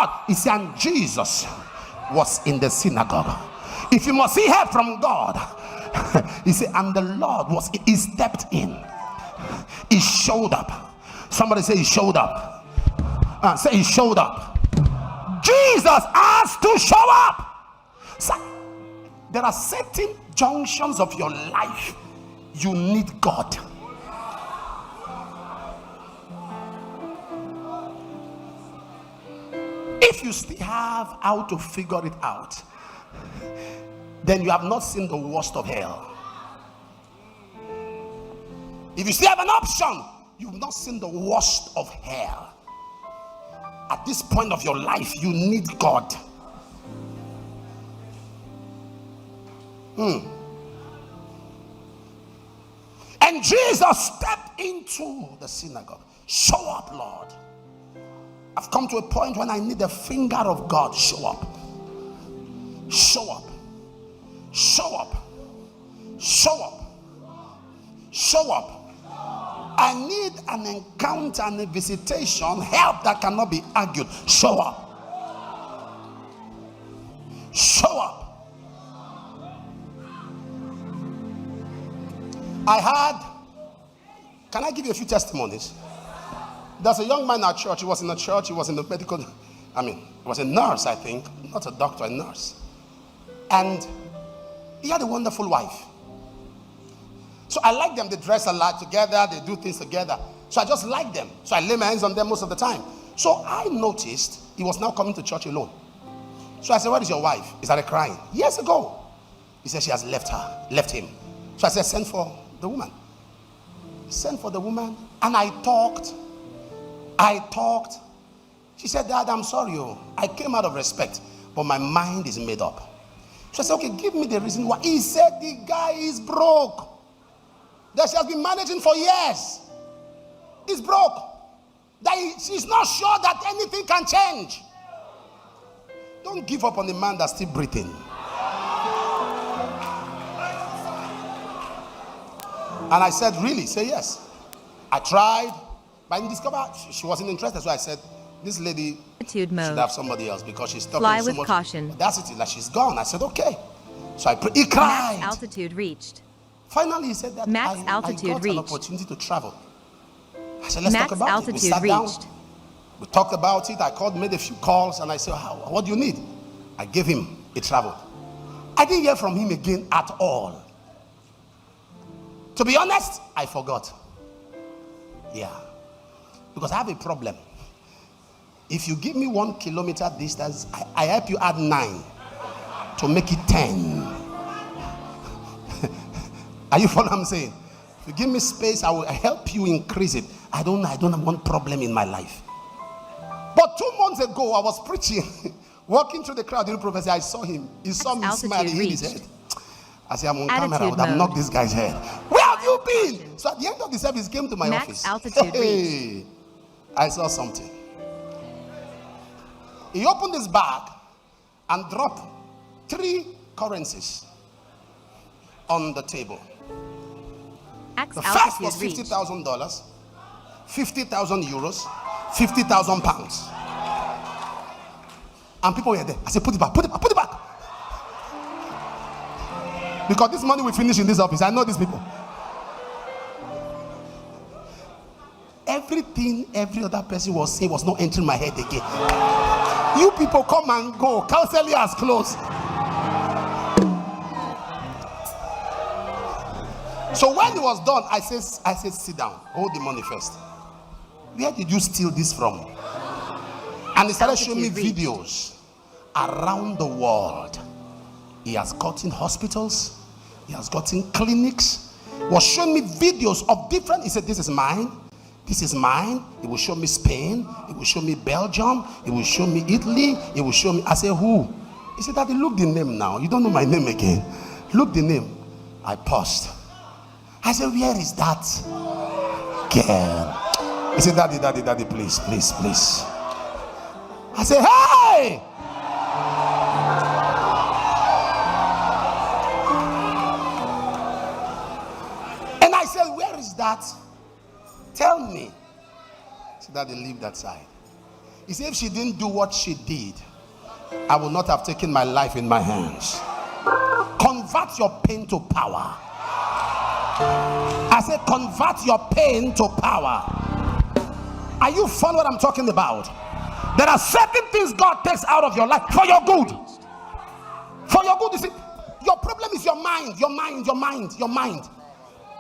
God. He said, and Jesus was in the synagogue. If you must see help from God, he said, and the Lord he stepped in. He showed up. Somebody say he showed up. Say he showed up. Jesus has to show up. So, there are certain junctions of your life you need God. If you still have how to figure it out, then you have not seen the worst of hell. If you still have an option, you've not seen the worst of hell. At this point of your life, you need God. And Jesus stepped into the synagogue. Show up, Lord. I've come to a point when I need the finger of God. Show up. Show up. Show up. Show up. Show up. I need an encounter and a visitation, help that cannot be argued. Show up. Show up. Can I give you a few testimonies? There's a young man at church. He was in a church. He was in the medical, he was a nurse, I think. Not a doctor, a nurse. And he had a wonderful wife. So I like them. They dress a lot together. They do things together. So I just like them. So I lay my hands on them most of the time. So I noticed he was now coming to church alone. So I said, where is your wife? He started crying. Years ago. He said she has left him. So I said, send for the woman. Send for the woman. And I talked. She said, Dad, I'm sorry. I came out of respect, but my mind is made up. So I said, okay, give me the reason why. He said the guy is broke. That she has been managing for years. He's broke. That she's not sure that anything can change. Don't give up on the man that's still breathing. And I said, really? Say yes. I tried, but I discovered she wasn't interested. So I said, this lady should have somebody else because she's talking Fly so with much caution. audacity that she's gone. I said, okay. So he cried. Max altitude reached. Finally, he said that Max I altitude got reached. an opportunity to travel. I said, let's Max talk about it. altitude We sat down. reached. We talked about it. I made a few calls, and I said, what do you need? I gave him a travel. I didn't hear from him again at all. To be honest, I forgot. Yeah. Because I have a problem. If you give me 1 kilometer distance, I help you add 9 to make it 10. Are you following what I'm saying? If you give me space, I will help you increase it. I don't have one problem in my life. But 2 months ago, I was preaching, walking through the crowd during prophecy. I saw him. He saw me smile. He hit his head. I said, I'm on camera. I would have knocked this guy's head. Where have you been? So at the end of the service, he came to my office. Hey, I saw something. He opened his bag and dropped 3 currencies on the table. The first was $50,000, 50,000 euros, 50,000 pounds. And people were there. I said, put it back. Because this money we finish in this office. I know these people. Everything every other person was saying was not entering my head again. You people come and go. Counseling has closed. So when it was done, I said, sit down. Hold the money first. Where did you steal this from? And he started showing me videos around the world. He has gotten hospitals. He has gotten clinics. He was showing me videos of different. He said, this is mine. This is mine. He will show me Spain. He will show me Belgium. He will show me Italy. He will show me. I said, who? He said, Daddy, look the name now. You don't know my name again. Look the name. I paused. I said, where is that girl? He said, Daddy, please. I said, hey! And I said, where is that? Tell me. He said, Daddy, leave that side. He said, if she didn't do what she did, I would not have taken my life in my hands. Convert your pain to power. I said, convert your pain to power. Are you following what I'm talking about? There are certain things God takes out of your life for your good. For your good. You see, your problem is your mind.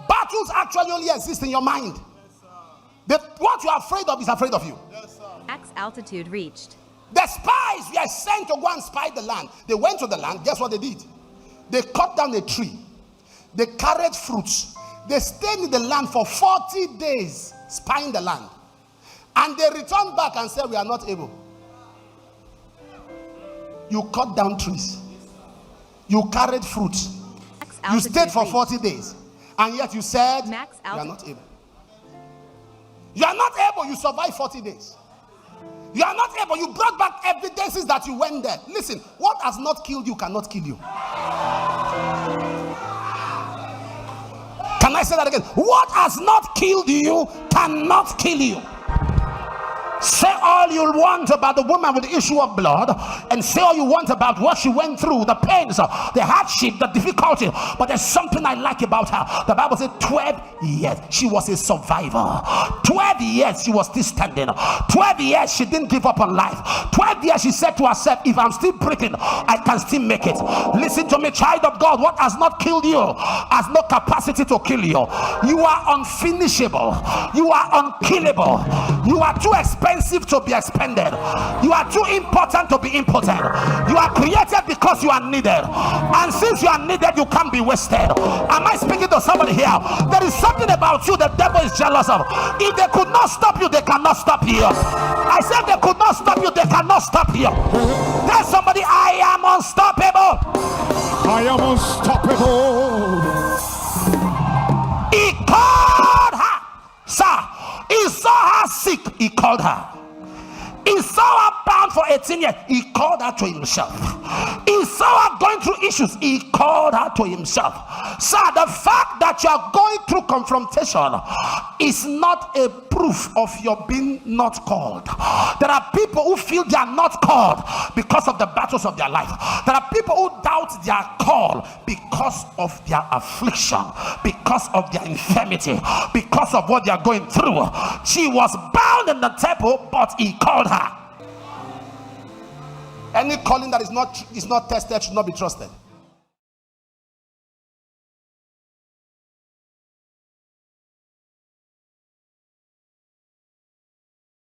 Battles actually only exist in your mind. What you're afraid of is afraid of you. Max altitude reached. The spies were sent to go and spy the land. They went to the land. Guess what they did? They cut down a tree. They carried fruits. They stayed in the land for 40 days spying the land. And they returned back and said, we are not able. You cut down trees. You carried fruits. You stayed for 40 days. And yet you said, you are not able. You are not able. You survived 40 days. You are not able. You brought back evidences that you went there. Listen, what has not killed you cannot kill you. Can I say that again? What has not killed you cannot kill you. Say all you want about the woman with the issue of blood, and say all you want about what she went through, the pains, the hardship, the difficulty. But there's something I like about her. The Bible said 12 years she was a survivor. 12 years she was still standing. 12 years she didn't give up on life. 12 years she said to herself, if I'm still breathing, I can still make it. Listen to me, child of God. What has not killed you has no capacity to kill you. You are unfinishable. You are unkillable. You are too expensive to be expended. You are too important to be impotent. You are created because you are needed, and since you are needed, you can't be wasted. Am I speaking to somebody here? There is something about you the devil is jealous of. If they could not stop you, they cannot stop you. I said they could not stop you, they cannot stop you. Tell somebody, I am unstoppable. I am unstoppable. He called her, sir. He saw her sick. He called her. He saw her bound for 18 years. He called her to himself. He saw her going through issues. He called her to himself. Sir, the fact that you are going through confrontation is not a proof of your being not called. There are people who feel they are not called because of the battles of their life. There are people who doubt their call because of their affliction, because of their infirmity, because of what they are going through. She was bound in the temple, but he called her. Any calling that is not tested should not be trusted.